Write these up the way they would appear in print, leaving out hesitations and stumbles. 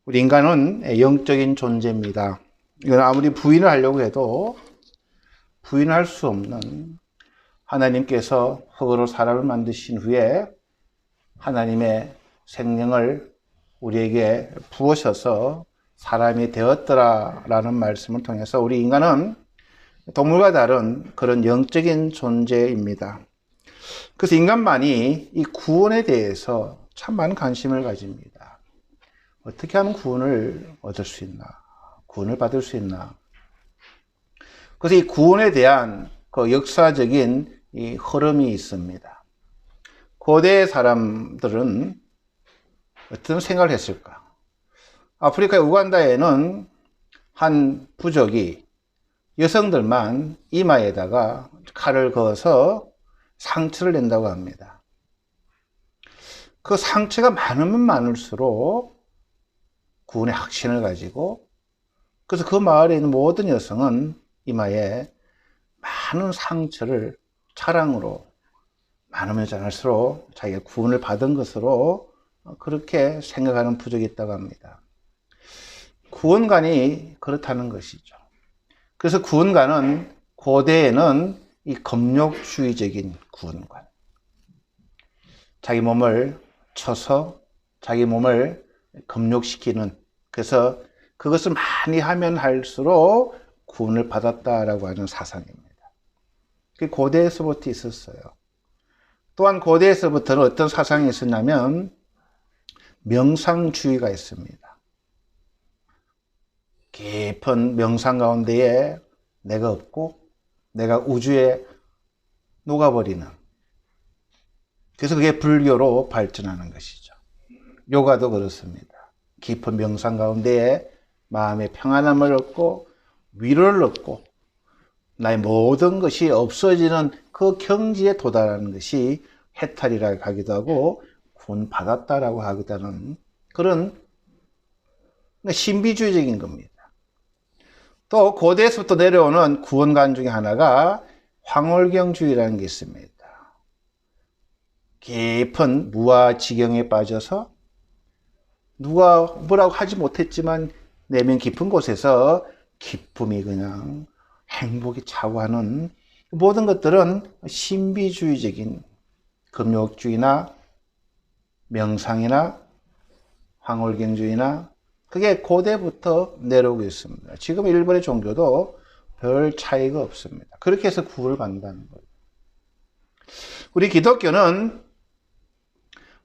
우리 인간은 영적인 존재입니다. 이건 아무리 부인을 하려고 해도 부인할 수 없는, 하나님께서 흙으로 사람을 만드신 후에 하나님의 생명을 우리에게 부으셔서 사람이 되었더라라는 말씀을 통해서 우리 인간은 동물과 다른 그런 영적인 존재입니다. 그래서 인간만이 이 구원에 대해서 참 많은 관심을 가집니다. 어떻게 하면 구원을 얻을 수 있나? 구원을 받을 수 있나? 그래서 이 구원에 대한 그 역사적인 이 흐름이 있습니다. 고대 사람들은 어떤 생각을 했을까? 아프리카의 우간다에는 한 부족이 여성들만 이마에다가 칼을 그어서 상처를 낸다고 합니다. 그 상처가 많으면 많을수록 구원의 확신을 가지고, 그래서 그 마을에 있는 모든 여성은 이마에 많은 상처를 자랑으로, 많으면 많을수록 자기가 구원을 받은 것으로 그렇게 생각하는 부족이 있다고 합니다. 구원관이 그렇다는 것이죠. 그래서 구원관은 고대에는 이 금욕주의적인 구원관, 자기 몸을 쳐서 자기 몸을 금욕시키는, 그래서 그것을 많이 하면 할수록 구원을 받았다라고 하는 사상입니다. 그게 고대에서부터 있었어요. 또한 고대에서부터는 어떤 사상이 있었냐면 명상주의가 있습니다. 깊은 명상 가운데에 내가 없고 내가 우주에 녹아버리는, 그래서 그게 불교로 발전하는 것이죠. 요가도 그렇습니다. 깊은 명상 가운데에 마음의 평안함을 얻고 위로를 얻고 나의 모든 것이 없어지는 그 경지에 도달하는 것이 해탈이라고 하기도 하고 구원받았다라고 하기도 하는 그런 신비주의적인 겁니다. 또 고대에서부터 내려오는 구원관 중에 하나가 황홀경주의라는 게 있습니다. 깊은 무아지경에 빠져서 누가 뭐라고 하지 못했지만 내면 깊은 곳에서 기쁨이 그냥 행복이 차고 하는 모든 것들은 신비주의적인 금욕주의나 명상이나 황홀경주의나 그게 고대부터 내려오고 있습니다. 지금 일본의 종교도 별 차이가 없습니다. 그렇게 해서 구원을 받는다는 거예요. 우리 기독교는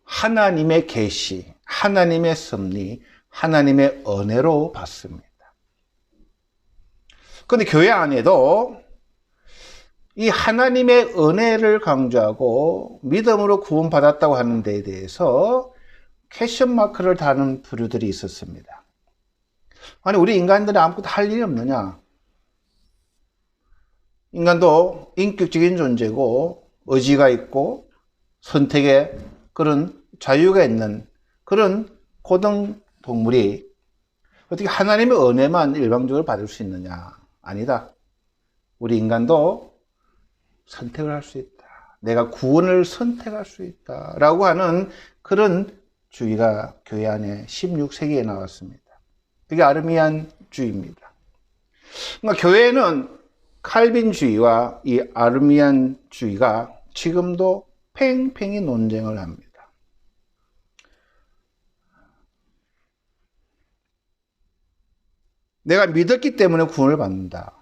하나님의 계시, 하나님의 섭리, 하나님의 은혜로 받습니다. 그런데 교회 안에도 이 하나님의 은혜를 강조하고 믿음으로 구원받았다고 하는 데에 대해서 퀘스천 마크를 다는 부류들이 있었습니다. 아니, 우리 인간들은 아무것도 할 일이 없느냐? 인간도 인격적인 존재고 의지가 있고 선택의 그런 자유가 있는 그런 고등 동물이 어떻게 하나님의 은혜만 일방적으로 받을 수 있느냐? 아니다. 우리 인간도 선택을 할 수 있다. 내가 구원을 선택할 수 있다. 라고 하는 그런 주의가 교회 안에 16세기에 나왔습니다. 그게 아르미안주의입니다. 그러니까 교회는 칼빈주의와 이 아르미안주의가 지금도 팽팽히 논쟁을 합니다. 내가 믿었기 때문에 구원을 받는다.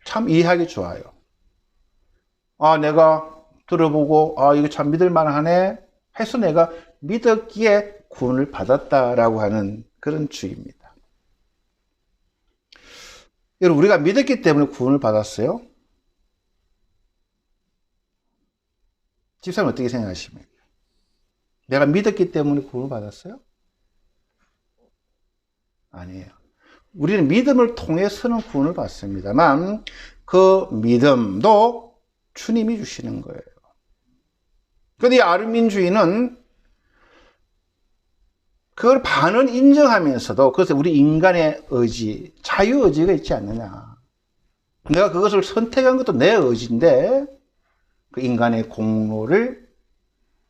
참 이해하기 좋아요. 아, 내가 들어보고, 아, 이거 참 믿을만하네 해서 내가 믿었기에 구원을 받았다라고 하는 그런 주의입니다. 여러분, 우리가 믿었기 때문에 구원을 받았어요? 집사님 어떻게 생각하십니까? 내가 믿었기 때문에 구원을 받았어요? 아니에요. 우리는 믿음을 통해서는 구원을 받습니다만 그 믿음도 주님이 주시는 거예요. 그런데 이 아르민주의는 그걸 반은 인정하면서도 그것을 우리 인간의 의지, 자유의지가 있지 않느냐. 내가 그것을 선택한 것도 내 의지인데 그 인간의 공로를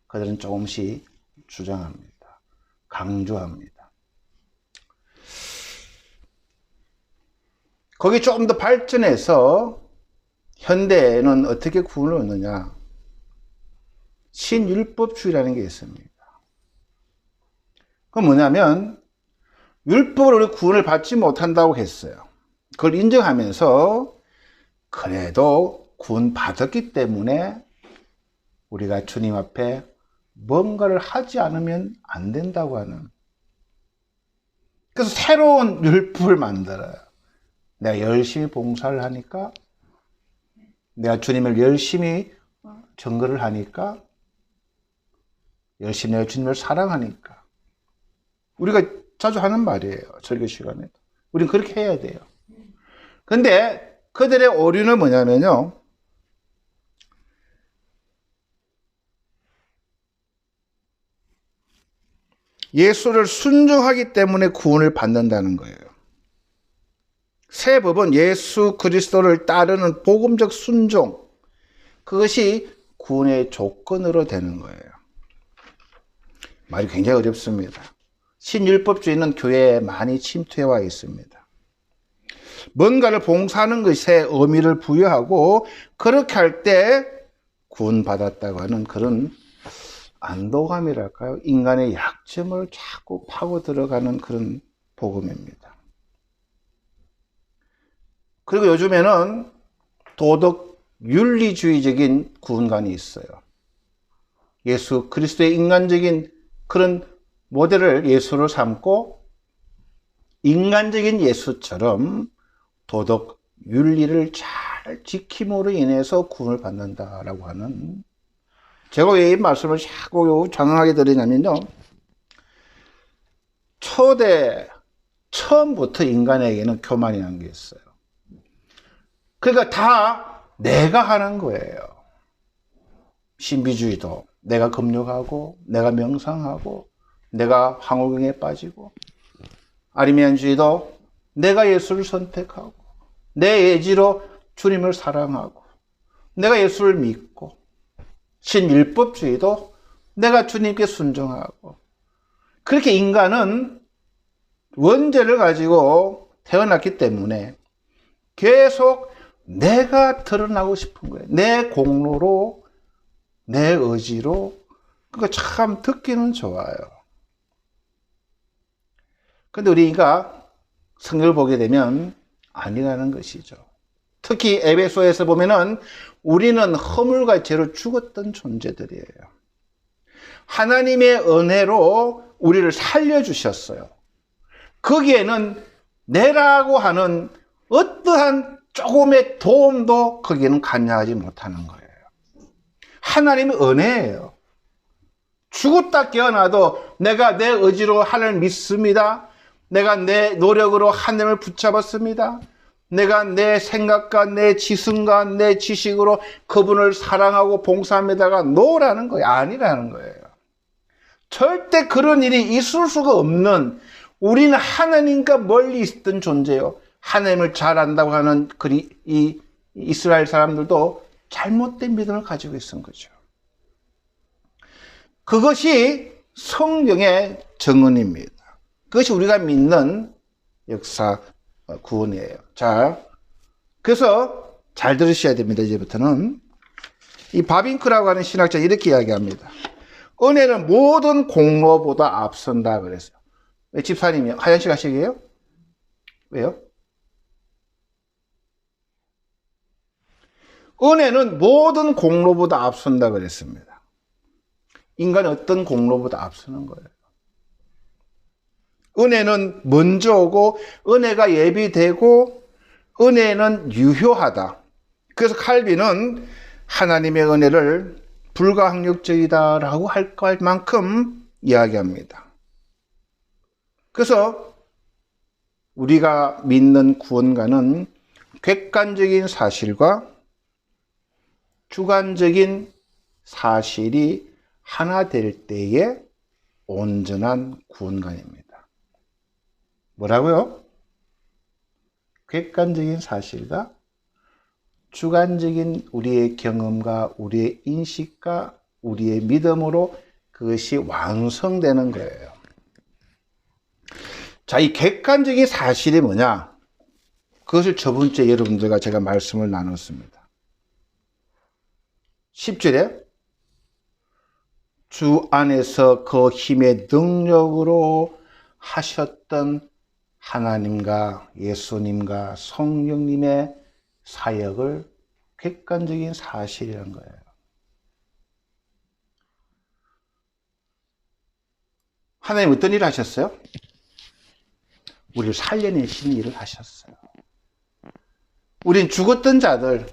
그들은 조금씩 주장합니다. 강조합니다. 거기 조금 더 발전해서 현대에는 어떻게 구원을 얻느냐? 신율법주의라는 게 있습니다. 그건 뭐냐면 율법으로 우리 구원을 받지 못한다고 했어요. 그걸 인정하면서 그래도 구원 받았기 때문에 우리가 주님 앞에 뭔가를 하지 않으면 안 된다고 하는, 그래서 새로운 율법을 만들어요. 내가 열심히 봉사를 하니까, 내가 주님을 열심히 증거를 하니까, 열심히 내가 주님을 사랑하니까. 우리가 자주 하는 말이에요. 설교 시간에도. 우리는 그렇게 해야 돼요. 근데 그들의 오류는 뭐냐면요, 예수를 순종하기 때문에 구원을 받는다는 거예요. 새 법은 예수 그리스도를 따르는 복음적 순종, 그것이 구원의 조건으로 되는 거예요. 말이 굉장히 어렵습니다. 신율법주의는 교회에 많이 침투해 와 있습니다. 뭔가를 봉사하는 것에 의미를 부여하고 그렇게 할 때 구원받았다고 하는 그런 안도감이랄까요? 인간의 약점을 자꾸 파고 들어가는 그런 복음입니다. 그리고 요즘에는 도덕 윤리주의적인 구원관이 있어요. 예수 그리스도의 인간적인 그런 모델을 예수로 삼고 인간적인 예수처럼 도덕 윤리를 잘 지킴으로 인해서 구원을 받는다라고 하는, 제가 왜 이 말씀을 자꾸 장황하게 드리냐면요, 처음부터 인간에게는 교만이라는 게 있어요. 그러니까 다 내가 하는 거예요. 신비주의도 내가 금욕하고 내가 명상하고 내가 황홀경에 빠지고, 아리미안주의도 내가 예수를 선택하고 내 의지로 주님을 사랑하고 내가 예수를 믿고, 신율법주의도 내가 주님께 순종하고, 그렇게 인간은 원죄를 가지고 태어났기 때문에 계속 내가 드러나고 싶은 거예요. 내 공로로, 내 의지로. 그러니까 참 듣기는 좋아요. 근데 우리가 성경을 보게 되면 아니라는 것이죠. 특히 에베소에서 보면은 우리는 허물과 죄로 죽었던 존재들이에요. 하나님의 은혜로 우리를 살려주셨어요. 거기에는 내라고 하는 어떠한 조금의 도움도 거기에는 관여하지 못하는 거예요. 하나님의 은혜예요. 죽었다 깨어나도 내가 내 의지로 하나님을 믿습니다. 내가 내 노력으로 하나님을 붙잡았습니다. 내가 내 생각과 내 지성과 내 지식으로 그분을 사랑하고 봉사합니다가 노라는 거예요. 아니라는 거예요. 절대 그런 일이 있을 수가 없는, 우리는 하나님과 멀리 있던 존재요. 하나님을 잘 안다고 하는 이 이스라엘 사람들도 잘못된 믿음을 가지고 있었던 거죠. 그것이 성경의 정언입니다. 그것이 우리가 믿는 역사 구원이에요. 자, 그래서 잘 들으셔야 됩니다. 이제부터는 이 바빙크라고 하는 신학자 이렇게 이야기합니다. 은혜는 모든 공로보다 앞선다 그랬어요. 왜 집사님이요? 화장실 가시게요? 왜요? 은혜는 모든 공로보다 앞선다 그랬습니다. 인간이 어떤 공로보다 앞서는 거예요. 은혜는 먼저 오고 은혜가 예비되고 은혜는 유효하다. 그래서 칼빈은 하나님의 은혜를 불가항력적이다라고 할 만큼 이야기합니다. 그래서 우리가 믿는 구원과는 객관적인 사실과 주관적인 사실이 하나 될 때의 온전한 구원관입니다. 뭐라고요? 객관적인 사실과 주관적인 우리의 경험과 우리의 인식과 우리의 믿음으로 그것이 완성되는 거예요. 자, 이 객관적인 사실이 뭐냐? 그것을 저번 주에 여러분들과 제가 말씀을 나눴습니다. 10절에 주 안에서 그 힘의 능력으로 하셨던 하나님과 예수님과 성령님의 사역을 객관적인 사실이라는 거예요. 하나님 어떤 일을 하셨어요? 우리를 살려내시는 일을 하셨어요. 우린 죽었던 자들,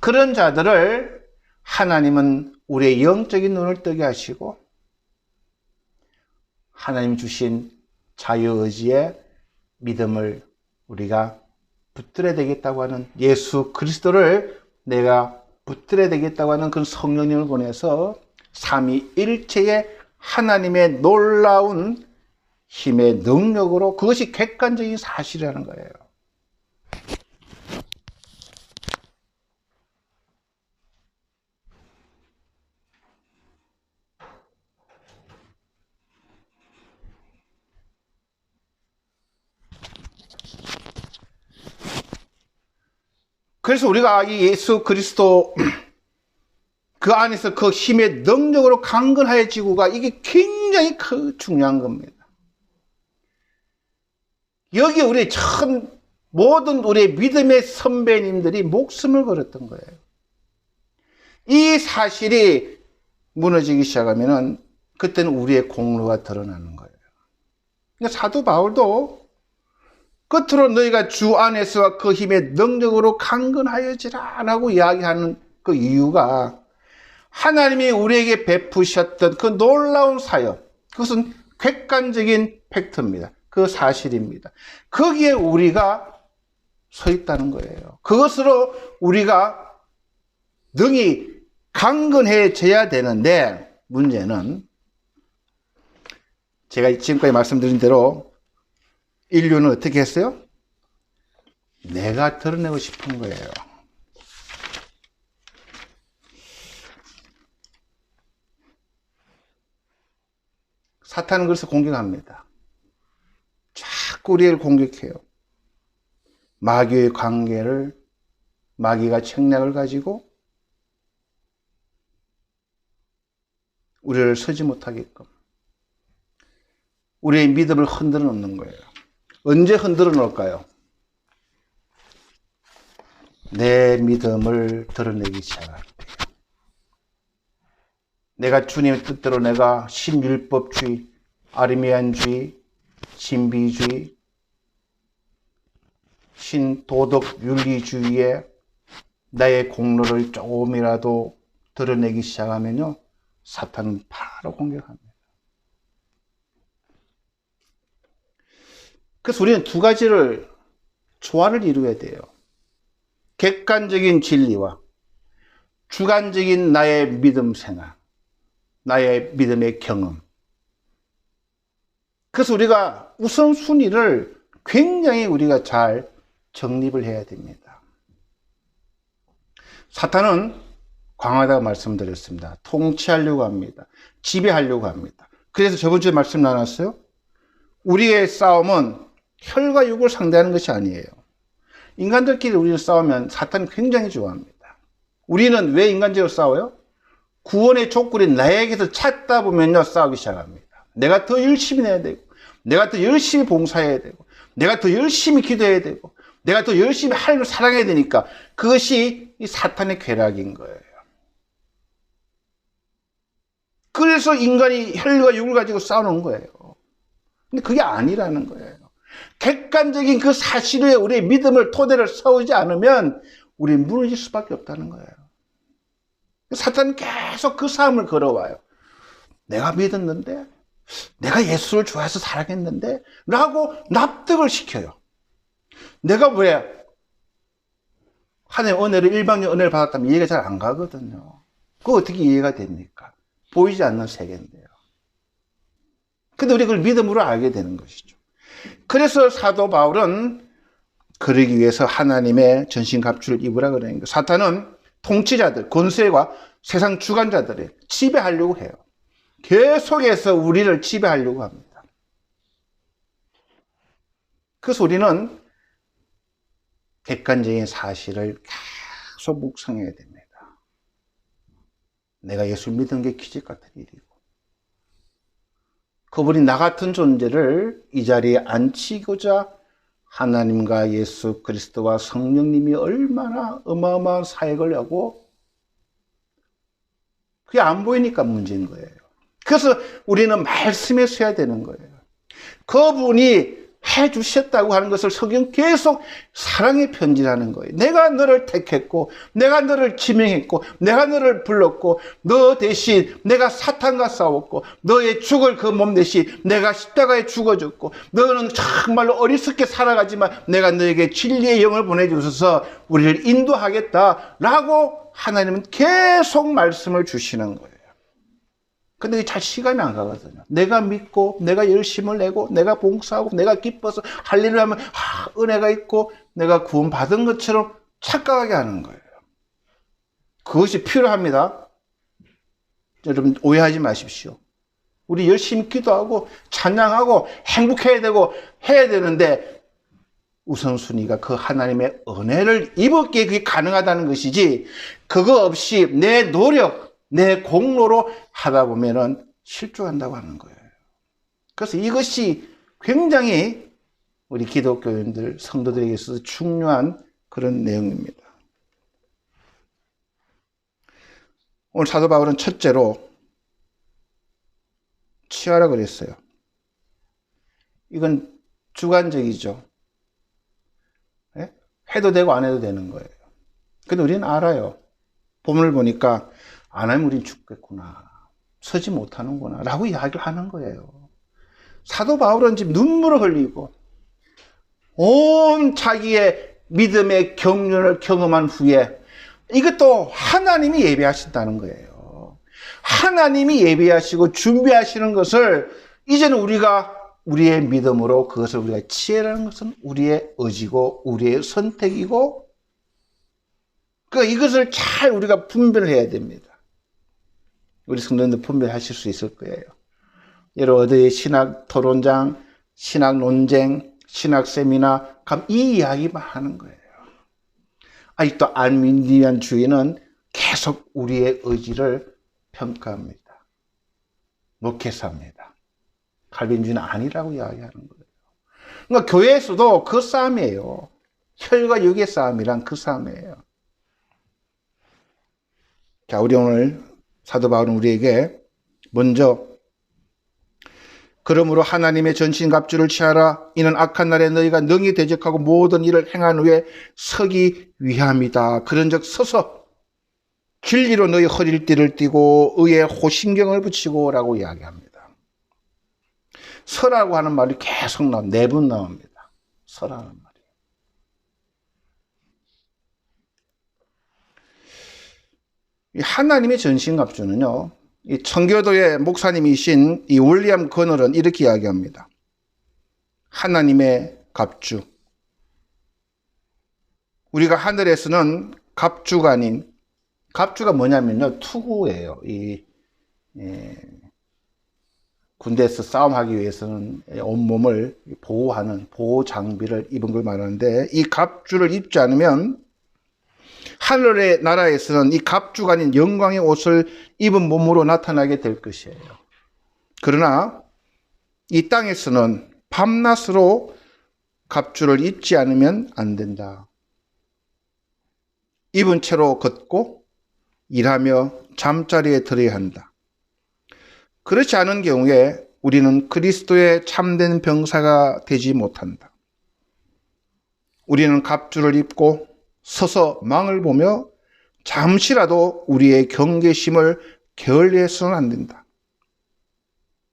그런 자들을 하나님은 우리의 영적인 눈을 뜨게 하시고 하나님 주신 자유의지의 믿음을 우리가 붙들어야 되겠다고 하는, 예수 그리스도를 내가 붙들어야 되겠다고 하는 그 성령님을 보내서 삼위일체의 하나님의 놀라운 힘의 능력으로, 그것이 객관적인 사실이라는 거예요. 그래서 우리가 이 예수 그리스도 그 안에서 그 힘의 능력으로 강건하여지고가, 이게 굉장히 중요한 겁니다. 여기 우리 모든 우리의 믿음의 선배님들이 목숨을 걸었던 거예요. 이 사실이 무너지기 시작하면은 그때는 우리의 공로가 드러나는 거예요. 그러니까 사도 바울도 끝으로 너희가 주 안에서 그 힘의 능력으로 강건하여지라 라고 이야기하는 그 이유가, 하나님이 우리에게 베푸셨던 그 놀라운 사역, 그것은 객관적인 팩트입니다. 그 사실입니다. 거기에 우리가 서 있다는 거예요. 그것으로 우리가 능히 강건해져야 되는데, 문제는 제가 지금까지 말씀드린 대로 인류는 어떻게 했어요? 내가 드러내고 싶은 거예요. 사탄은 그래서 공격합니다. 자꾸 우리를 공격해요. 마귀의 관계를, 마귀가 책략을 가지고 우리를 서지 못하게끔 우리의 믿음을 흔들어 놓는 거예요. 언제 흔들어 놓을까요? 내 믿음을 드러내기 시작할 때. 내가 주님의 뜻대로 내가 신율법주의, 아르미안주의, 신비주의, 신도덕윤리주의에 나의 공로를 조금이라도 드러내기 시작하면요, 사탄은 바로 공격합니다. 그래서 우리는 두 가지를 조화를 이루어야 돼요. 객관적인 진리와 주관적인 나의 믿음 생활, 나의 믿음의 경험. 그래서 우리가 우선순위를 굉장히 우리가 잘 정립을 해야 됩니다. 사탄은 강하다고 말씀드렸습니다. 통치하려고 합니다. 지배하려고 합니다. 그래서 저번 주에 말씀 나눴어요. 우리의 싸움은 혈과 육을 상대하는 것이 아니에요. 인간들끼리 우리는 싸우면 사탄이 굉장히 좋아합니다. 우리는 왜 인간적으로 싸워요? 구원의 조건이 나에게서 찾다 보면요, 싸우기 시작합니다. 내가 더 열심히 해야 되고, 내가 더 열심히 봉사해야 되고, 내가 더 열심히 기도해야 되고, 내가 더 열심히 하나님을 사랑해야 되니까, 그것이 이 사탄의 쾌락인 거예요. 그래서 인간이 혈과 육을 가지고 싸우는 거예요. 근데 그게 아니라는 거예요. 객관적인 그 사실 위에 우리의 믿음을 토대를 세우지 않으면 우리는 무너질 수밖에 없다는 거예요. 사탄은 계속 그 싸움을 걸어와요. 내가 믿었는데, 내가 예수를 좋아해서 사랑했는데 라고 납득을 시켜요. 내가 왜 하나님의 은혜를, 일방적 은혜를 받았다면 이해가 잘 안 가거든요. 그거 어떻게 이해가 됩니까? 보이지 않는 세계인데요. 근데 우리가 그걸 믿음으로 알게 되는 것이죠. 그래서 사도 바울은 그러기 위해서 하나님의 전신갑주를 입으라 그러는 거예요. 사탄은 통치자들, 권세와 세상 주관자들을 지배하려고 해요. 계속해서 우리를 지배하려고 합니다. 그래서 우리는 객관적인 사실을 계속 묵상해야 됩니다. 내가 예수를 믿은 게 기적 같은 일이고, 그분이 나 같은 존재를 이 자리에 앉히고자 하나님과 예수 그리스도와 성령님이 얼마나 어마어마한 사역을 하고, 그게 안 보이니까 문제인 거예요. 그래서 우리는 말씀에 서야 되는 거예요. 그분이 해주셨다고 하는 것을 성경 계속 사랑의 편지라는 거예요. 내가 너를 택했고, 내가 너를 지명했고, 내가 너를 불렀고, 너 대신 내가 사탄과 싸웠고, 너의 죽을 그 몸 대신 내가 십자가에 죽어줬고, 너는 정말로 어리석게 살아가지만 내가 너에게 진리의 영을 보내주셔서 우리를 인도하겠다라고 하나님은 계속 말씀을 주시는 거예요. 근데 잘 시간이 안 가거든요. 내가 믿고, 내가 열심을 내고, 내가 봉사하고, 내가 기뻐서 할 일을 하면 은혜가 있고 내가 구원받은 것처럼 착각하게 하는 거예요. 그것이 필요합니다. 여러분 오해하지 마십시오. 우리 열심히 기도하고 찬양하고 행복해야 되고 해야 되는데 우선순위가 그 하나님의 은혜를 입었기에 그게 가능하다는 것이지, 그거 없이 내 노력, 내 공로로 하다 보면은 실족한다고 하는 거예요. 그래서 이것이 굉장히 우리 기독교인들, 성도들에게 있어서 중요한 그런 내용입니다. 오늘 사도 바울은 첫째로 취하라 그랬어요. 이건 주관적이죠. 네? 해도 되고 안 해도 되는 거예요. 근데 우리는 알아요. 본문을 보니까 안 하면 우린 죽겠구나, 서지 못하는구나 라고 이야기를 하는 거예요. 사도 바울은 지금 눈물을 흘리고 온 자기의 믿음의 경륜을 경험한 후에 이것도 하나님이 예배하신다는 거예요. 하나님이 예배하시고 준비하시는 것을 이제는 우리가 우리의 믿음으로 그것을 우리가 취해라는 것은 우리의 의지고 우리의 선택이고, 그러니까 이것을 잘 우리가 분별해야 됩니다. 우리 성도님들 분별하실 수 있을 거예요. 여러 어디의 신학 토론장, 신학 논쟁, 신학 세미나 가면 이 이야기만 하는 거예요. 아직도 안민디안주의는 계속 우리의 의지를 평가합니다. 높게 삽니다. 칼빈주의는 아니라고 이야기하는 거예요. 그러니까 교회에서도 그 싸움이에요. 혈과 육의 싸움이란 그 싸움이에요. 자, 우리 오늘 사도 바울은 우리에게 먼저 그러므로 하나님의 전신갑주를 취하라. 이는 악한 날에 너희가 능히 대적하고 모든 일을 행한 후에 서기 위함이다. 그런즉 서서 진리로 너희 허리띠를 띠고 의에 호신경을 붙이고 라고 이야기합니다. 서라고 하는 말이 계속 나옵니다. 4번 나옵니다. 서라는 말이. 이 하나님의 전신갑주는요, 이 청교도의 목사님이신 이 윌리엄 거널은 이렇게 이야기합니다. 하나님의 갑주. 우리가 하늘에서는 갑주가 아닌, 갑주가 뭐냐면요, 투구예요. 군대에서 싸움하기 위해서는 온몸을 보호하는 보호 장비를 입은 걸 말하는데, 이 갑주를 입지 않으면 하늘의 나라에서는 이 갑주가 아닌 영광의 옷을 입은 몸으로 나타나게 될 것이에요. 그러나 이 땅에서는 밤낮으로 갑주를 입지 않으면 안 된다. 입은 채로 걷고 일하며 잠자리에 들어야 한다. 그렇지 않은 경우에 우리는 그리스도의 참된 병사가 되지 못한다. 우리는 갑주를 입고 서서 망을 보며 잠시라도 우리의 경계심을 게을리해서는 안 된다.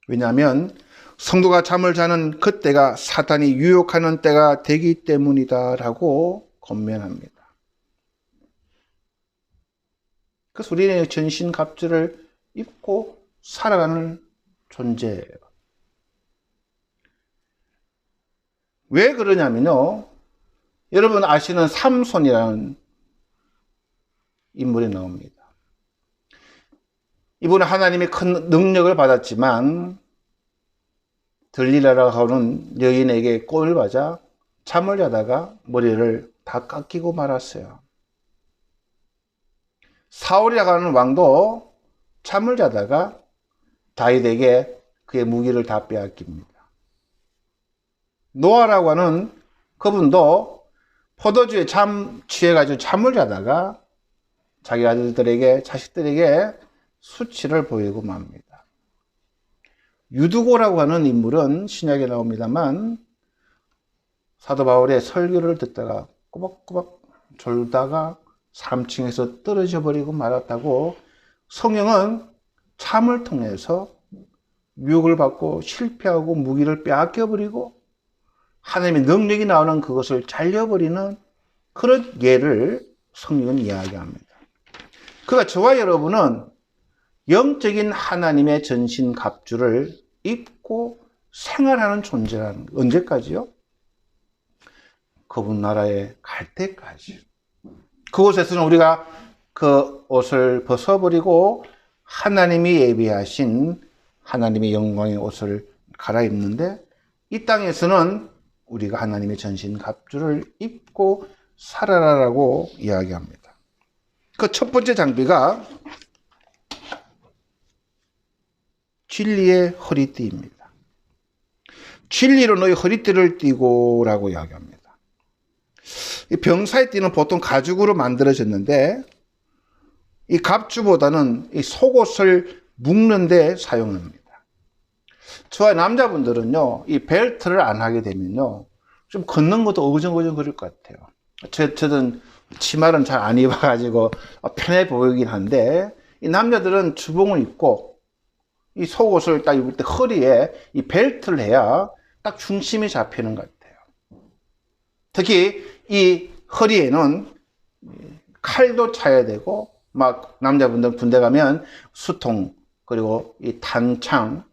왜냐하면 성도가 잠을 자는 그때가 사탄이 유혹하는 때가 되기 때문이다라고 권면합니다. 그래서 우리는 전신갑주를 입고 살아가는 존재예요. 왜 그러냐면요, 여러분 아시는 삼손이라는 인물이 나옵니다. 이분은 하나님의 큰 능력을 받았지만 들릴라라고 하는 여인에게 꼴을 받아 잠을 자다가 머리를 다 깎이고 말았어요. 사울이라고 하는 왕도 잠을 자다가 다윗에게 그의 무기를 다 빼앗깁니다. 노아라고 하는 그분도 포도주에 취해가지고 잠을 자다가 자기 아들들에게, 자식들에게 수치를 보이고 맙니다. 유두고라고 하는 인물은 신약에 나옵니다만 사도 바울의 설교를 듣다가 꼬박꼬박 졸다가 3층에서 떨어져 버리고 말았다고 성경은 잠을 통해서 유혹을 받고 실패하고 무기를 빼앗겨 버리고 하나님의 능력이 나오는 그것을 잘려버리는 그런 예를 성경은 이야기합니다. 그러니까 저와 여러분은 영적인 하나님의 전신 갑주를 입고 생활하는 존재라는 거. 언제까지요? 그분 나라에 갈 때까지. 그곳에서는 우리가 그 옷을 벗어버리고 하나님이 예비하신 하나님의 영광의 옷을 갈아입는데, 이 땅에서는 우리가 하나님의 전신 갑주를 입고 살아라라고 이야기합니다. 그 첫 번째 장비가 진리의 허리띠입니다. 진리로 너희 허리띠를 띠고라고 이야기합니다. 이 병사의 띠는 보통 가죽으로 만들어졌는데 이 갑주보다는 이 속옷을 묶는 데 사용합니다. 저와 남자분들은요, 이 벨트를 안 하게 되면요, 좀 걷는 것도 어정어정 거릴 것 같아요. 저는 치마는 잘 안 입어가지고 편해 보이긴 한데, 이 남자들은 주봉을 입고 이 속옷을 딱 입을 때 허리에 이 벨트를 해야 딱 중심이 잡히는 것 같아요. 특히 이 허리에는 칼도 차야 되고, 막 남자분들 군대 가면 수통, 그리고 이 탄창도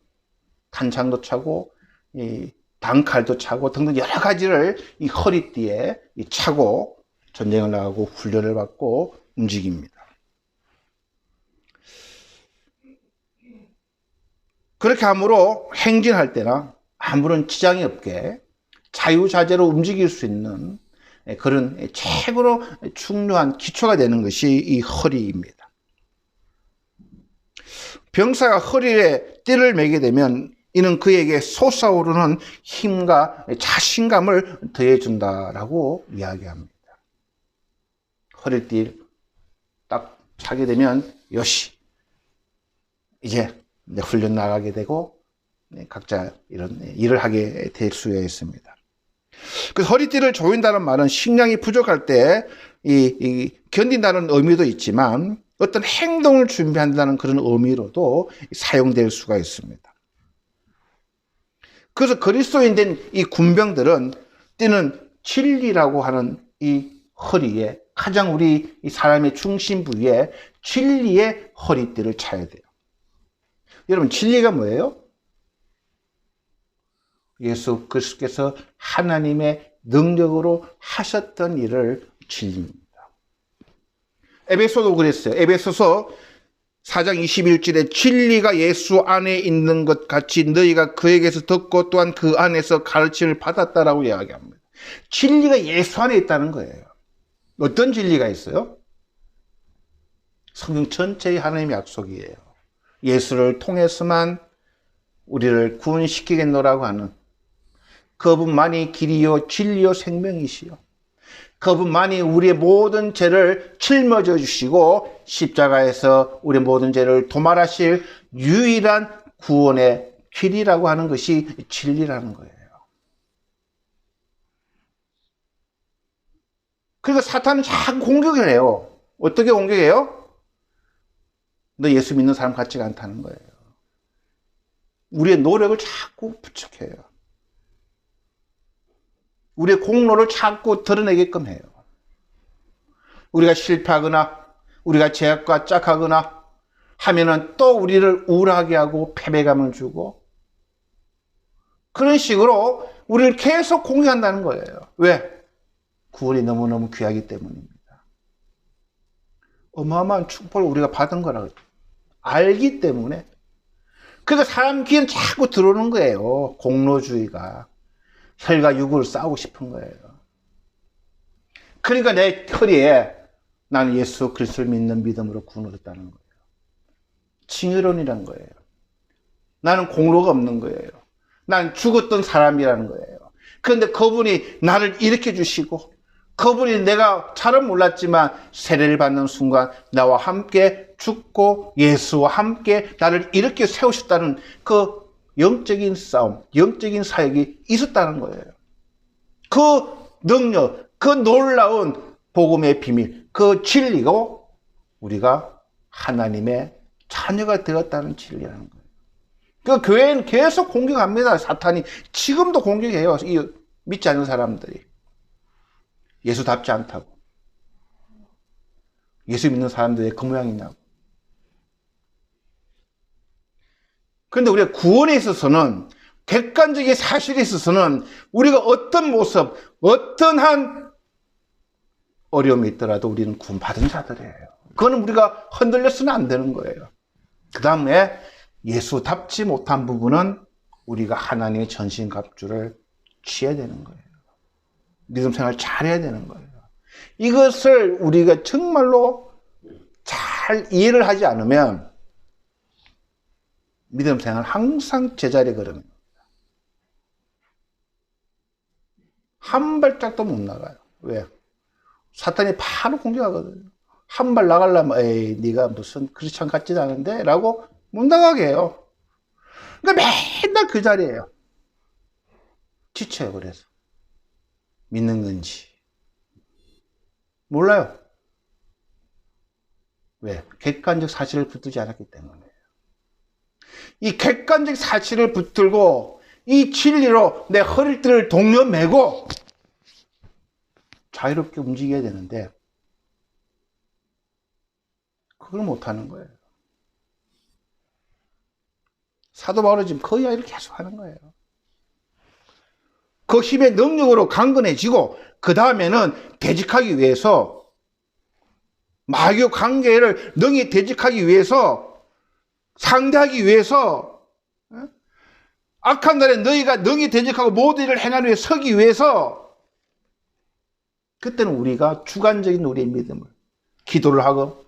차고, 이 단칼도 차고 등등 여러 가지를 이 허리띠에 차고 전쟁을 나가고 훈련을 받고 움직입니다. 그렇게 함으로 행진할 때나 아무런 지장이 없게 자유자재로 움직일 수 있는 그런 최고로 중요한 기초가 되는 것이 이 허리입니다. 병사가 허리에 띠를 매게 되면 이는 그에게 솟아오르는 힘과 자신감을 더해준다라고 이야기합니다. 허리띠 딱 차게 되면 요시 이제 훈련 나가게 되고 각자 이런 일을 하게 될 수가 있습니다. 그래서 허리띠를 조인다는 말은 식량이 부족할 때 견딘다는 의미도 있지만 어떤 행동을 준비한다는 그런 의미로도 사용될 수가 있습니다. 그래서 그리스도인 된 이 군병들은 띠는 진리라고 하는 이 허리에, 가장 우리 이 사람의 중심 부위에 진리의 허리띠를 차야 돼요. 여러분, 진리가 뭐예요? 예수 그리스도께서 하나님의 능력으로 하셨던 일을 진리입니다. 에베소도 그랬어요. 에베소서 4장 21절에 진리가 예수 안에 있는 것 같이 너희가 그에게서 듣고 또한 그 안에서 가르침을 받았다라고 이야기합니다. 진리가 예수 안에 있다는 거예요. 어떤 진리가 있어요? 성경 전체의 하나님의 약속이에요. 예수를 통해서만 우리를 구원시키겠노라고 하는 그분만이 길이요 진리요 생명이시요, 그분만이 우리의 모든 죄를 짊어져 주시고 십자가에서 우리의 모든 죄를 도말하실 유일한 구원의 길이라고 하는 것이 진리라는 거예요. 그러니까 사탄은 자꾸 공격을 해요. 어떻게 공격해요? 너 예수 믿는 사람 같지가 않다는 거예요. 우리의 노력을 자꾸 부추겨요. 우리의 공로를 자꾸 드러내게끔 해요. 우리가 실패하거나 우리가 죄악과 짝하거나 하면은 또 우리를 우울하게 하고 패배감을 주고 그런 식으로 우리를 계속 공격한다는 거예요. 왜? 구원이 너무너무 귀하기 때문입니다. 어마어마한 축복을 우리가 받은 거라고 알기 때문에. 그러니까 사람 귀엔 자꾸 들어오는 거예요. 공로주의가. 혈과 육을 싸우고 싶은 거예요. 그러니까 내 허리에 나는 예수 그리스도를 믿는 믿음으로 구원을 얻었다는 거예요. 칭의론이란 거예요. 나는 공로가 없는 거예요. 난 죽었던 사람이라는 거예요. 그런데 그분이 나를 일으켜 주시고, 그분이 내가 잘은 몰랐지만 세례를 받는 순간 나와 함께 죽고 예수와 함께 나를 일으켜 세우셨다는 그 영적인 싸움, 영적인 사역이 있었다는 거예요. 그 능력, 그 놀라운 복음의 비밀, 그 진리가 우리가 하나님의 자녀가 되었다는 진리라는 거예요. 그 교회는 계속 공격합니다. 사탄이 지금도 공격해요. 이 믿지 않는 사람들이. 예수답지 않다고. 예수 믿는 사람들의 그 모양이냐고. 그런데 우리가 구원에 있어서는, 객관적인 사실에 있어서는 우리가 어떤 모습, 어떠한 어려움이 있더라도 우리는 구원받은 자들이에요. 그거는 우리가 흔들려서는 안 되는 거예요. 그 다음에 예수답지 못한 부분은 우리가 하나님의 전신갑주를 취해야 되는 거예요. 믿음 생활 잘해야 되는 거예요. 이것을 우리가 정말로 잘 이해를 하지 않으면 믿음 생활 항상 제자리에 걸으면 한 발짝도 못 나가요. 왜? 사탄이 바로 공격하거든요. 한 발 나가려면 에이 네가 무슨 크리스천 같지도 않은데 라고 못 나가게 해요. 그러니까 맨날 그 자리예요. 지쳐요. 그래서 믿는 건지 몰라요. 왜? 객관적 사실을 붙들지 않았기 때문에. 이 객관적 사실을 붙들고 이 진리로 내 허리띠를 동여매고 자유롭게 움직여야 되는데 그걸 못하는 거예요. 사도 바울은 지금 그 이야기를 계속 하는 거예요. 그 힘의 능력으로 강건해지고 그 다음에는 대적하기 위해서 마귀 관계를 능히 대적하기 위해서 상대하기 위해서 악한 날에 너희가 능히 대적하고 모든 일을 행하는 위해 서기 위해서 그때는 우리가 주관적인 우리의 믿음을 기도를 하고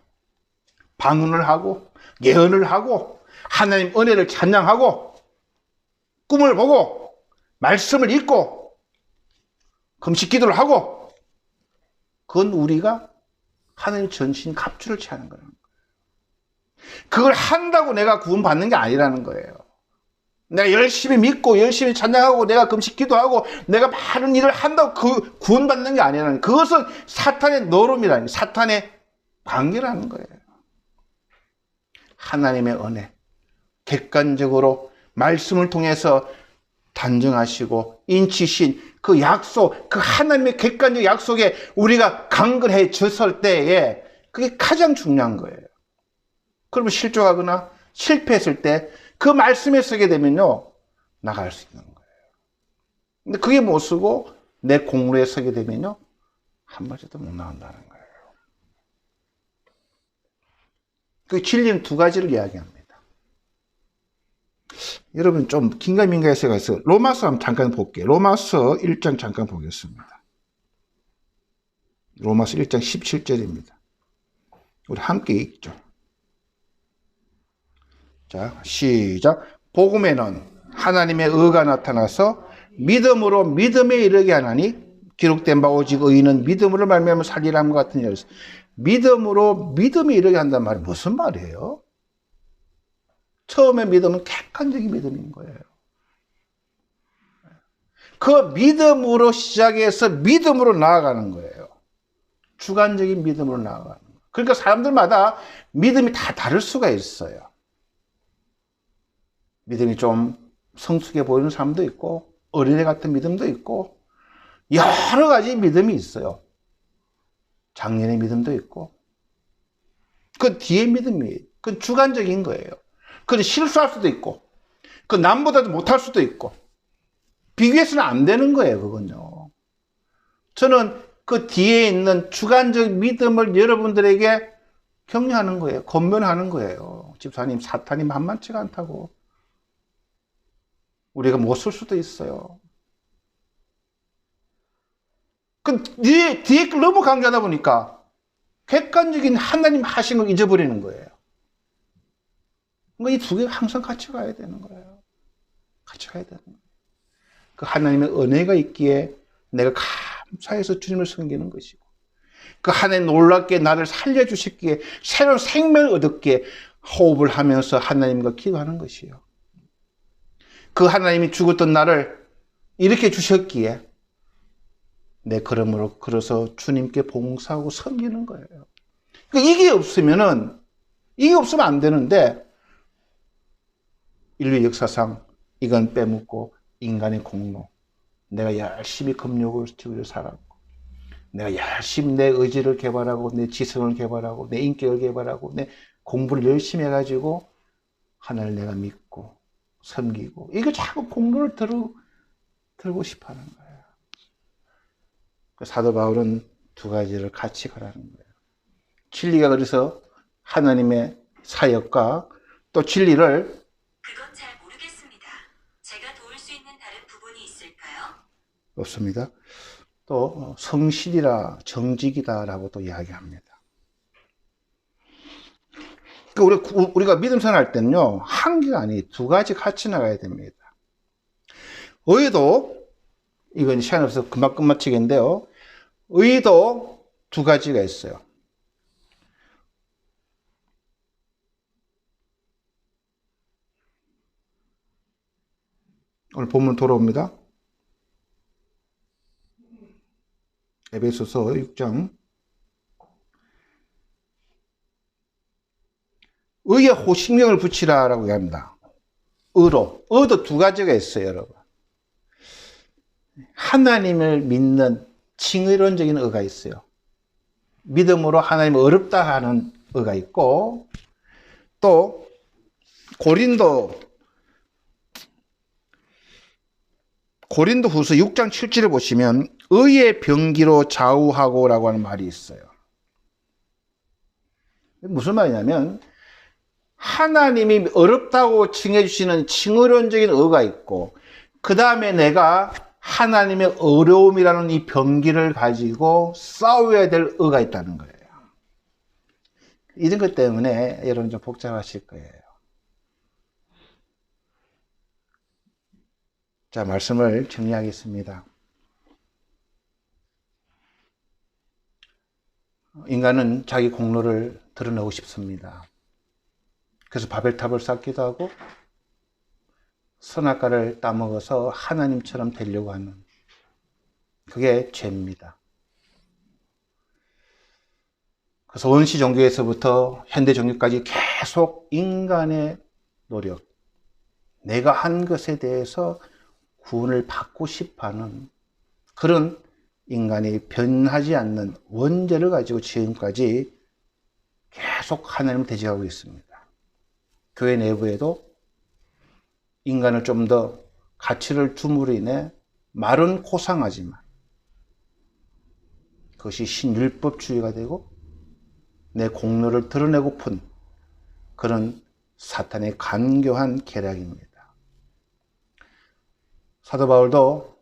방언을 하고 예언을 하고 하나님 은혜를 찬양하고 꿈을 보고 말씀을 읽고 금식 기도를 하고 그건 우리가 하나님 전신 갑주를 취하는 거라는 거예요. 그걸 한다고 내가 구원받는 게 아니라는 거예요. 내가 열심히 믿고 열심히 찬양하고 내가 금식 기도하고 내가 많은 일을 한다고 그 구원받는 게 아니라는 거예요. 그것은 사탄의 노름이라는 거예요. 사탄의 관계라는 거예요. 하나님의 은혜, 객관적으로 말씀을 통해서 단정하시고 인치신 그 약속, 그 하나님의 객관적 약속에 우리가 강건해졌을 때에 그게 가장 중요한 거예요. 그러면 실족하거나 실패했을 때 그 말씀에 서게 되면요 나갈 수 있는 거예요. 근데 그게 못 쓰고 내 공로에 서게 되면요 한 발짝도 못 나간다는 거예요. 그 진리는 두 가지를 이야기합니다. 여러분 좀 긴가민가해서 가서 로마서 한번 잠깐 볼게요. 로마서 1장 잠깐 보겠습니다. 로마서 1장 17절입니다. 우리 함께 읽죠. 자, 시작. 복음에는 하나님의 의가 나타나서 믿음으로 믿음에 이르게 하나니 기록된 바 오직 의인은 믿음으로 말미암아 살리라 함과 같은 일을 믿음으로 믿음에 이르게 한단 말이 무슨 말이에요? 처음에 믿음은 객관적인 믿음인 거예요. 그 믿음으로 시작해서 믿음으로 나아가는 거예요. 주관적인 믿음으로 나아가는 거예요. 그러니까 사람들마다 믿음이 다 다를 수가 있어요. 믿음이 좀 성숙해 보이는 사람도 있고 어린애 같은 믿음도 있고 여러 가지 믿음이 있어요. 작년의 믿음도 있고 그 뒤에 믿음이 그건 주관적인 거예요. 그건 실수할 수도 있고 그 남보다도 못할 수도 있고 비교해서는 안 되는 거예요. 그건요. 저는 그 뒤에 있는 주관적 믿음을 여러분들에게 격려하는 거예요. 권면하는 거예요. 집사님 사탄이 만만치가 않다고. 우리가 못 쓸 수도 있어요. 뒤에 걸 너무 강조하다 보니까 객관적인 하나님 하신 걸 잊어버리는 거예요. 이 두 개가 항상 같이 가야 되는 거예요. 같이 가야 되는 거예요. 그 하나님의 은혜가 있기에 내가 감사해서 주님을 섬기는 것이고, 그 하나님 놀랍게 나를 살려주셨기에 새로운 생명을 얻었기에 호흡을 하면서 하나님과 기도하는 것이요. 그 하나님이 죽었던 나를 이렇게 주셨기에 내 걸음으로 걸어서 주님께 봉사하고 섬기는 거예요. 그러니까 이게 없으면 안 되는데, 인류 역사상 이건 빼먹고 인간의 공로, 내가 열심히 금욕을 지키고 살았고, 내가 열심히 내 의지를 개발하고, 내 지성을 개발하고, 내 인격을 개발하고, 내 공부를 열심히 해가지고 하나님을 내가 믿고 섬기고, 이거 자꾸 공로를 들고 싶어 하는 거예요. 사도 바울은 두 가지를 같이 가라는 거예요. 진리가 그래서 하나님의 사역과 또 진리를, 그건 잘 모르겠습니다. 제가 도울 수 있는 다른 부분이 있을까요? 없습니다. 또 성실이라 정직이다라고 또 이야기합니다. 그러니까 우리가 믿음 생활할 때는요, 한 개가 아니 두 가지 같이 나가야 됩니다. 의도, 이건 시간 없어서 금방 끝마치겠는데요, 의도 두 가지가 있어요. 오늘 본문 돌아옵니다. 에베소서 6장. 의에 호신경을 붙이라라고 합니다. 의도 두 가지가 있어요, 여러분. 하나님을 믿는 칭의론적인 의가 있어요. 믿음으로 하나님을 어렵다 하는 의가 있고, 또 고린도후서 6장 7절을 보시면 의의 병기로 좌우하고라고 하는 말이 있어요. 무슨 말이냐면 하나님이 어렵다고 칭해 주시는 칭의론적인 의가 있고, 그 다음에 내가 하나님의 어려움이라는 이 병기를 가지고 싸워야 될 의가 있다는 거예요. 이런 것 때문에 여러분 좀 복잡하실 거예요. 자, 말씀을 정리하겠습니다. 인간은 자기 공로를 드러내고 싶습니다. 그래서 바벨탑을 쌓기도 하고 선악과를 따먹어서 하나님처럼 되려고 하는, 그게 죄입니다. 그래서 원시 종교에서부터 현대 종교까지 계속 인간의 노력, 내가 한 것에 대해서 구원을 받고 싶어하는 그런 인간이 변하지 않는 원죄를 가지고 지금까지 계속 하나님을 대적하고 있습니다. 교회 내부에도 인간을 좀 더 가치를 줌으로 인해 말은 고상하지만 그것이 신율법주의가 되고 내 공로를 드러내고픈 그런 사탄의 간교한 계략입니다. 사도 바울도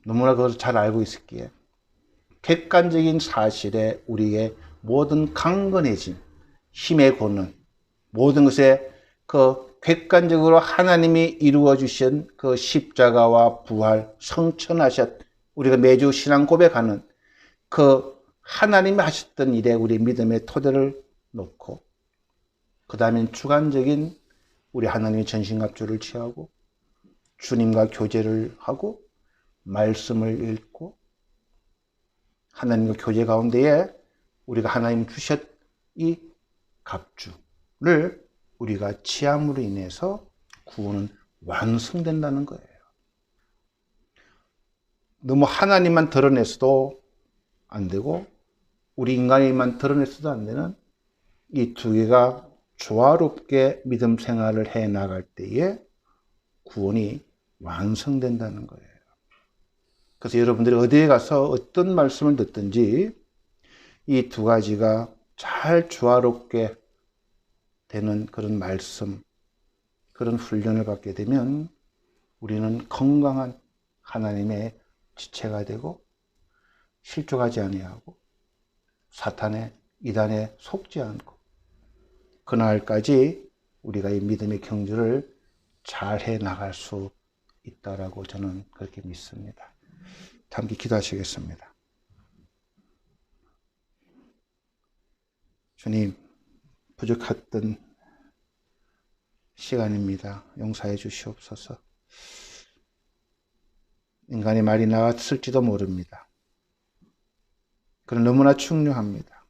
너무나 그것을 잘 알고 있었기에 객관적인 사실에 우리의 모든 강건해짐, 힘의 권능, 모든 것에 그 객관적으로 하나님이 이루어 주신 그 십자가와 부활, 성천하셨, 우리가 매주 신앙 고백하는 그 하나님이 하셨던 일에 우리 믿음의 토대를 놓고, 그 다음엔 주관적인 우리 하나님의 전신갑주를 취하고 주님과 교제를 하고 말씀을 읽고 하나님과 교제 가운데에 우리가 하나님 주셨 이 갑주를 우리가 취함으로 인해서 구원은 완성된다는 거예요. 너무 하나님만 드러내서도 안 되고 우리 인간이만 드러내서도 안 되는 이 두 개가 조화롭게 믿음 생활을 해 나갈 때에 구원이 완성된다는 거예요. 그래서 여러분들이 어디에 가서 어떤 말씀을 듣든지 이 두 가지가 잘 조화롭게 되는 그런 말씀, 그런 훈련을 받게 되면 우리는 건강한 하나님의 지체가 되고 실족하지 아니하고 사탄의 이단에 속지 않고 그날까지 우리가 이 믿음의 경주를 잘 해 나갈 수 있다라고 저는 그렇게 믿습니다. 함께 기도하시겠습니다. 주님, 부족했던 시간입니다. 용서해 주시옵소서. 인간의 말이 나왔을지도 모릅니다. 그건 너무나 중요합니다.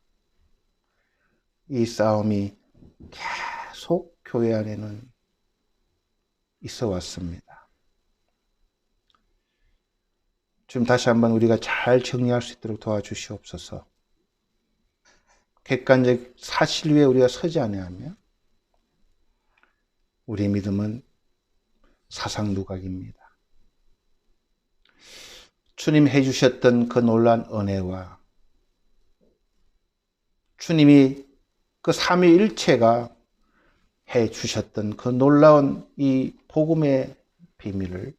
이 싸움이 계속 교회 안에는 있어 왔습니다. 지금 다시 한번 우리가 잘 정리할 수 있도록 도와주시옵소서. 객관적 사실 위에 우리가 서지 아니하며 우리의 믿음은 사상 누각입니다. 주님 해주셨던 그 놀라운 은혜와 주님이 그 삼위일체가 해주셨던 그 놀라운 이 복음의 비밀을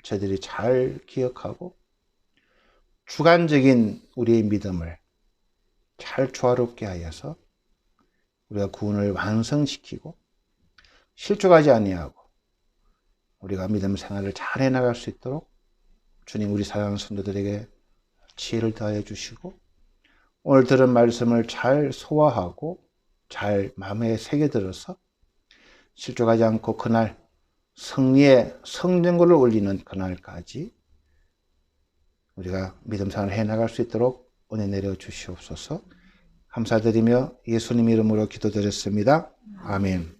저희들이 잘 기억하고 주관적인 우리의 믿음을 잘 조화롭게 하여서 우리가 구원을 완성시키고 실족하지 아니하고 우리가 믿음 생활을 잘 해나갈 수 있도록 주님 우리 사랑하는 성도들에게 지혜를 더해 주시고 오늘 들은 말씀을 잘 소화하고 잘 마음에 새겨들어서 실족하지 않고 그날 승리의 성전고를 올리는 그날까지 우리가 믿음 생활을 해나갈 수 있도록 은혜 내려 주시옵소서. 감사드리며 예수님 이름으로 기도드렸습니다. 아멘.